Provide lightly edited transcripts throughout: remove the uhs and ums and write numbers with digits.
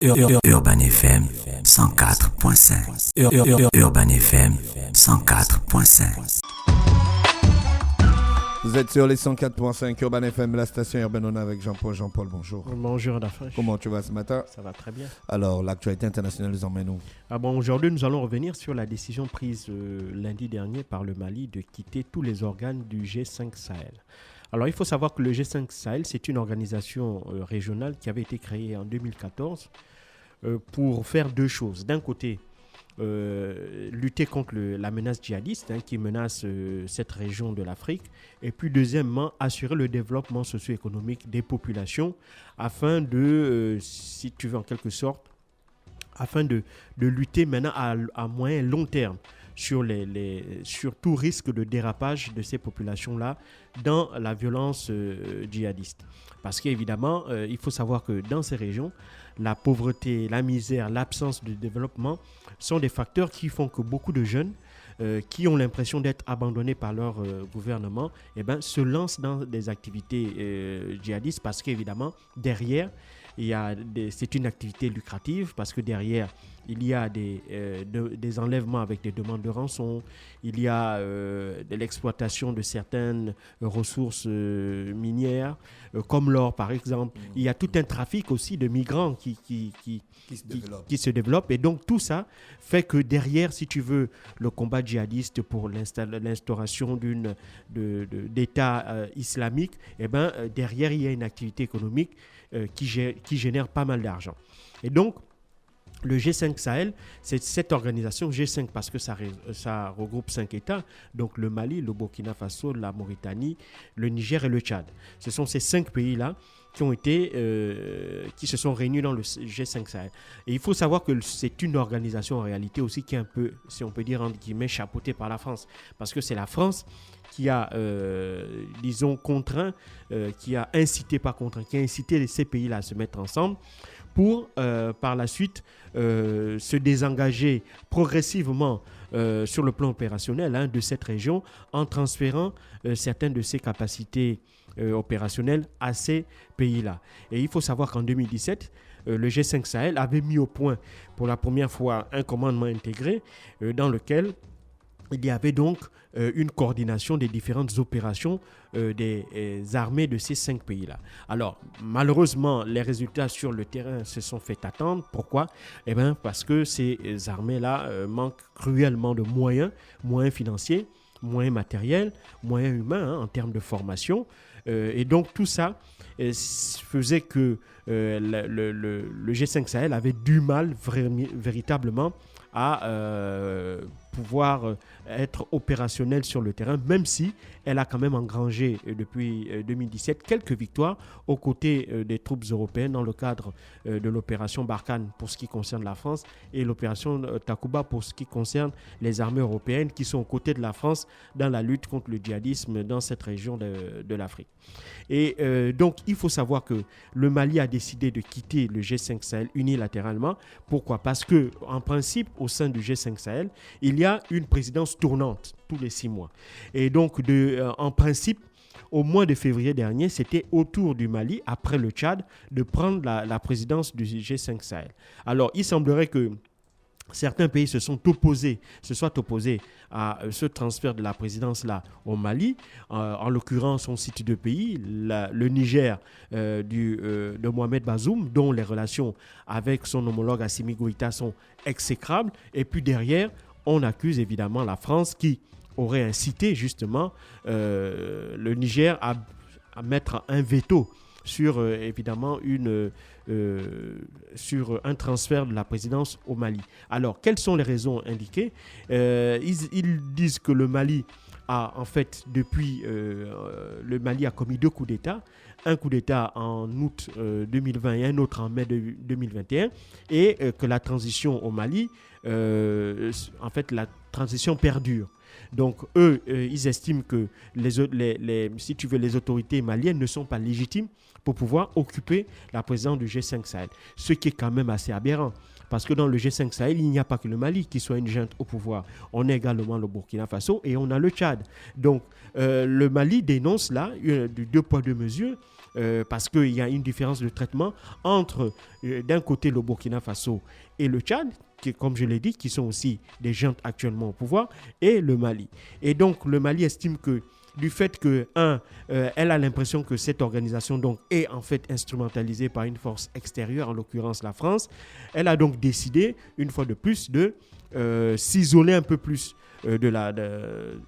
Urban FM 104.5. Urban FM 104.5. Vous êtes sur les 104.5 Urban FM, la station Urban On avec Jean-Paul. Jean-Paul, bonjour. Bonjour Adafresh. Comment tu vas ce matin? Ça va très bien. Alors, l'actualité internationale nous emmène où? Aujourd'hui, nous allons revenir sur la décision prise lundi dernier par le Mali de quitter tous les organes du G5 Sahel. Alors, il faut savoir que le G5 Sahel, c'est une organisation régionale qui avait été créée en 2014 pour faire deux choses. D'un côté, lutter contre la menace djihadiste qui menace cette région de l'Afrique, et puis deuxièmement, assurer le développement socio-économique des populations afin de, si tu veux en quelque sorte, afin de lutter maintenant à moyen et long terme sur tout risque de dérapage de ces populations-là dans la violence djihadiste. Parce qu'évidemment, il faut savoir que dans ces régions, la pauvreté, la misère, l'absence de développement sont des facteurs qui font que beaucoup de jeunes qui ont l'impression d'être abandonnés par leur gouvernement se lancent dans des activités djihadistes parce qu'évidemment, derrière, c'est une activité lucrative parce que derrière, il y a des enlèvements avec des demandes de rançon, il y a de l'exploitation de certaines ressources minières, comme l'or par exemple. Il y a tout un trafic aussi de migrants qui se développe. Et donc tout ça fait que derrière, si tu veux, le combat djihadiste pour l'instauration d'État islamique, derrière, il y a une activité économique qui génère pas mal d'argent. Et donc, le G5 Sahel, c'est cette organisation G5 parce que ça regroupe 5 États, donc le Mali, le Burkina Faso, la Mauritanie, le Niger et le Tchad. Ce sont ces 5 pays-là qui se sont réunis dans le G5 Sahel. Et il faut savoir que c'est une organisation en réalité aussi qui est un peu, si on peut dire entre guillemets, chapeautée par la France. Parce que c'est la France qui a, contraint, qui a incité ces pays-là à se mettre ensemble pour, par la suite, se désengager progressivement sur le plan opérationnel de cette région en transférant certaines de ses capacités opérationnelles à ces pays-là. Et il faut savoir qu'en 2017, le G5 Sahel avait mis au point pour la première fois un commandement intégré dans lequel il y avait donc une coordination des différentes opérations des armées de ces 5 pays-là. Alors, malheureusement, les résultats sur le terrain se sont fait attendre. Pourquoi ? Parce que ces armées-là manquent cruellement de moyens financiers, moyens matériels, moyens humains en termes de formation. Et donc, tout ça faisait que le G5 Sahel avait du mal véritablement à pouvoir être opérationnelle sur le terrain, même si elle a quand même engrangé depuis 2017 quelques victoires aux côtés des troupes européennes dans le cadre de l'opération Barkhane pour ce qui concerne la France et l'opération Takuba pour ce qui concerne les armées européennes qui sont aux côtés de la France dans la lutte contre le djihadisme dans cette région de l'Afrique. Et donc, il faut savoir que le Mali a décidé de quitter le G5 Sahel unilatéralement. Pourquoi ? Parce que, en principe, au sein du G5 Sahel, il y a une présidence tournante tous les 6 mois. Et donc, en principe, au mois de février dernier, c'était au tour du Mali, après le Tchad, de prendre la présidence du G5 Sahel. Alors, il semblerait que certains pays se soient opposés à ce transfert de la présidence-là au Mali. En l'occurrence, on cite 2 pays, le Niger de Mohamed Bazoum, dont les relations avec son homologue Assimi Goïta sont exécrables. Et puis derrière, on accuse évidemment la France qui aurait incité justement le Niger à mettre un veto sur évidemment sur un transfert de la présidence au Mali. Alors, quelles sont les raisons indiquées ? Ils disent que le Mali a en fait depuis le Mali a commis 2 coups d'État. Un coup d'État en août 2020 et un autre en mai 2021, et que la transition au Mali, en fait, la transition perdure. Donc, eux, ils estiment que si tu veux, les autorités maliennes ne sont pas légitimes pour pouvoir occuper la présidence du G5 Sahel. Ce qui est quand même assez aberrant. Parce que dans le G5 Sahel, il n'y a pas que le Mali qui soit une junte au pouvoir. On a également le Burkina Faso et on a le Tchad. Donc, le Mali dénonce là du 2 poids 2 mesures parce qu'il y a une différence de traitement entre, d'un côté, le Burkina Faso et le Tchad, qui, comme je l'ai dit, qui sont aussi des juntes actuellement au pouvoir, et le Mali. Et donc, le Mali estime que du fait que, elle a l'impression que cette organisation donc, est en fait instrumentalisée par une force extérieure, en l'occurrence la France, elle a donc décidé, une fois de plus, de s'isoler un peu plus,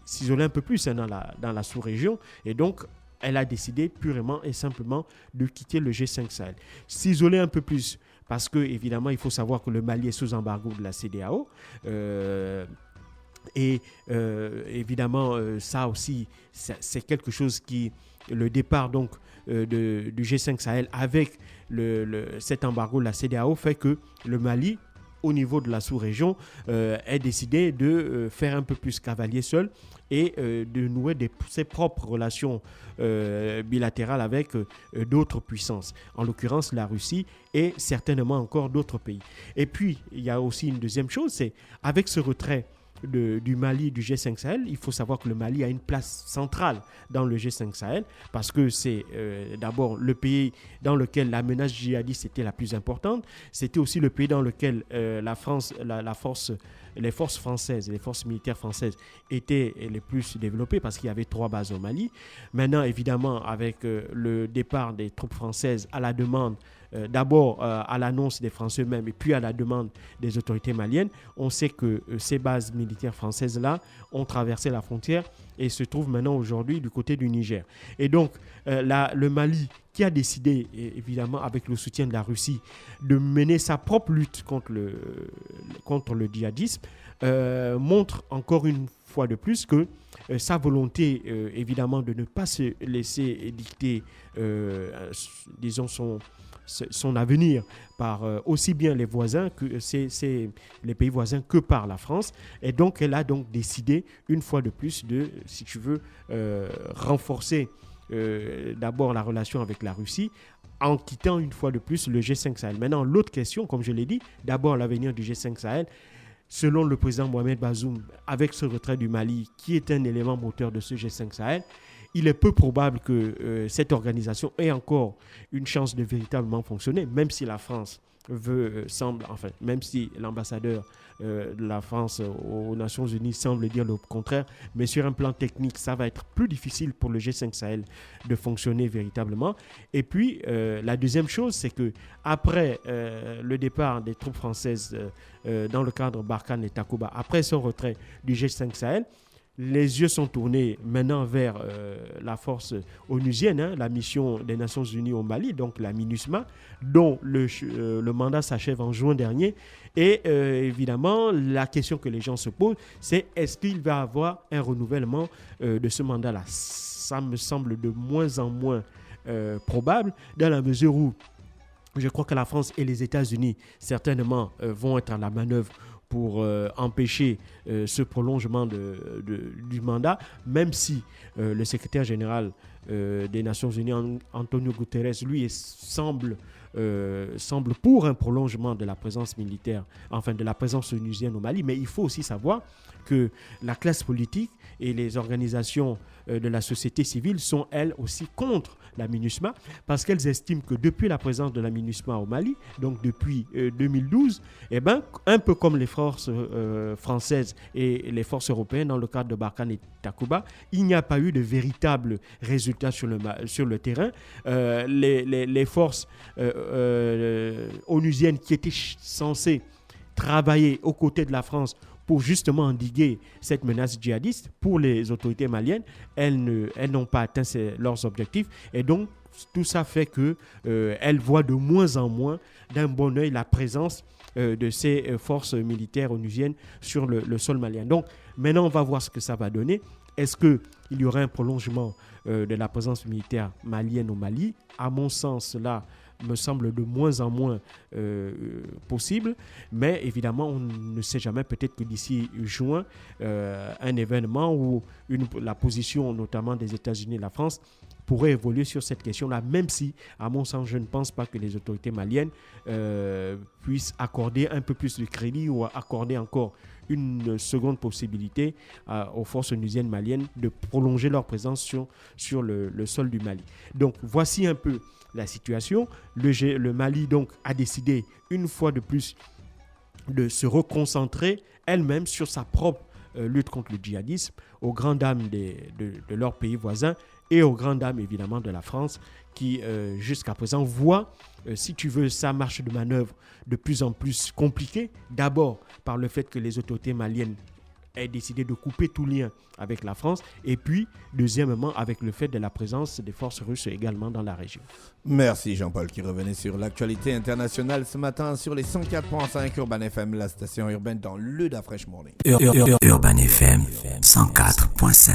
s'isoler un peu plus dans la sous-région. Et donc, elle a décidé purement et simplement de quitter le G5 Sahel. S'isoler un peu plus, parce que, évidemment, il faut savoir que le Mali est sous embargo de la CEDEAO. Évidemment, ça aussi, c'est quelque chose qui, le départ donc du G5 Sahel avec cet embargo de la CEDEAO fait que le Mali, au niveau de la sous-région, est décidé de faire un peu plus cavalier seul et de nouer ses propres relations bilatérales avec d'autres puissances, en l'occurrence la Russie et certainement encore d'autres pays. Et puis, il y a aussi une deuxième chose, c'est avec ce retrait du Mali, du G5 Sahel, il faut savoir que le Mali a une place centrale dans le G5 Sahel parce que c'est d'abord le pays dans lequel la menace djihadiste était la plus importante. C'était aussi le pays dans lequel les forces françaises, les forces militaires françaises étaient les plus développées parce qu'il y avait 3 bases au Mali. Maintenant, évidemment, avec le départ des troupes françaises à la demande d'abord à l'annonce des Français eux-mêmes et puis à la demande des autorités maliennes, on sait que ces bases militaires françaises-là ont traversé la frontière et se trouvent maintenant aujourd'hui du côté du Niger. Et donc, le Mali, qui a décidé, évidemment avec le soutien de la Russie, de mener sa propre lutte contre le djihadisme, montre encore une fois de plus que sa volonté, évidemment, de ne pas se laisser dicter, disons, son avenir par aussi bien les voisins que les pays voisins que par la France. Et donc, elle a donc décidé, une fois de plus, de, si tu veux, renforcer d'abord la relation avec la Russie en quittant une fois de plus le G5 Sahel. Maintenant, l'autre question, comme je l'ai dit, d'abord l'avenir du G5 Sahel. Selon le président Mohamed Bazoum, avec ce retrait du Mali, qui est un élément moteur de ce G5 Sahel, il est peu probable que cette organisation ait encore une chance de véritablement fonctionner, même si la France même si l'ambassadeur de la France aux Nations Unies semble dire le contraire, mais sur un plan technique, ça va être plus difficile pour le G5 Sahel de fonctionner véritablement. Et puis, la deuxième chose, c'est que après le départ des troupes françaises dans le cadre Barkhane et Takuba, après son retrait du G5 Sahel, les yeux sont tournés maintenant vers la force onusienne, la mission des Nations Unies au Mali, donc la MINUSMA, dont le mandat s'achève en juin dernier. Et évidemment, la question que les gens se posent, c'est est-ce qu'il va y avoir un renouvellement de ce mandat-là? Ça me semble de moins en moins probable, dans la mesure où je crois que la France et les États-Unis, certainement, vont être à la manœuvre pour empêcher ce prolongement du mandat, même si le secrétaire général des Nations Unies, Antonio Guterres, lui, semble pour un prolongement de la présence militaire, enfin de la présence onusienne au Mali. Mais il faut aussi savoir que la classe politique et les organisations de la société civile sont elles aussi contre la MINUSMA parce qu'elles estiment que depuis la présence de la MINUSMA au Mali, donc depuis 2012, un peu comme les forces françaises et les forces européennes dans le cadre de Barkhane et Takuba, il n'y a pas eu de véritables résultats sur le terrain. Les forces onusiennes qui étaient censées travailler aux côtés de la France pour justement endiguer cette menace djihadiste, pour les autorités maliennes, elles n'ont pas atteint leurs objectifs. Et donc, tout ça fait qu'elles voient de moins en moins d'un bon œil la présence de ces forces militaires onusiennes sur le sol malien. Donc, maintenant, on va voir ce que ça va donner. Est-ce qu'il y aura un prolongement de la présence militaire malienne au Mali? À mon sens, cela me semble de moins en moins possible, mais évidemment on ne sait jamais, peut-être que d'ici juin, un événement où la position notamment des États-Unis et de la France pourrait évoluer sur cette question-là, même si, à mon sens, je ne pense pas que les autorités maliennes puissent accorder un peu plus de crédit ou accorder encore une seconde possibilité aux forces onusiennes maliennes de prolonger leur présence sur le sol du Mali. Donc, voici un peu la situation. Le Mali donc a décidé une fois de plus de se reconcentrer elle-même sur sa propre lutte contre le djihadisme, aux grandes dames de leurs pays voisins et aux grandes dames évidemment de la France qui jusqu'à présent voient, si tu veux, sa marche de manœuvre de plus en plus compliquée, d'abord par le fait que les autorités maliennes aient décidé de couper tout lien avec la France et puis deuxièmement avec le fait de la présence des forces russes également dans la région. Merci Jean-Paul qui revenait sur l'actualité internationale ce matin sur les 104.5 Urban FM, la station urbaine dans le Da Fresh Morning. Urban FM 104.5.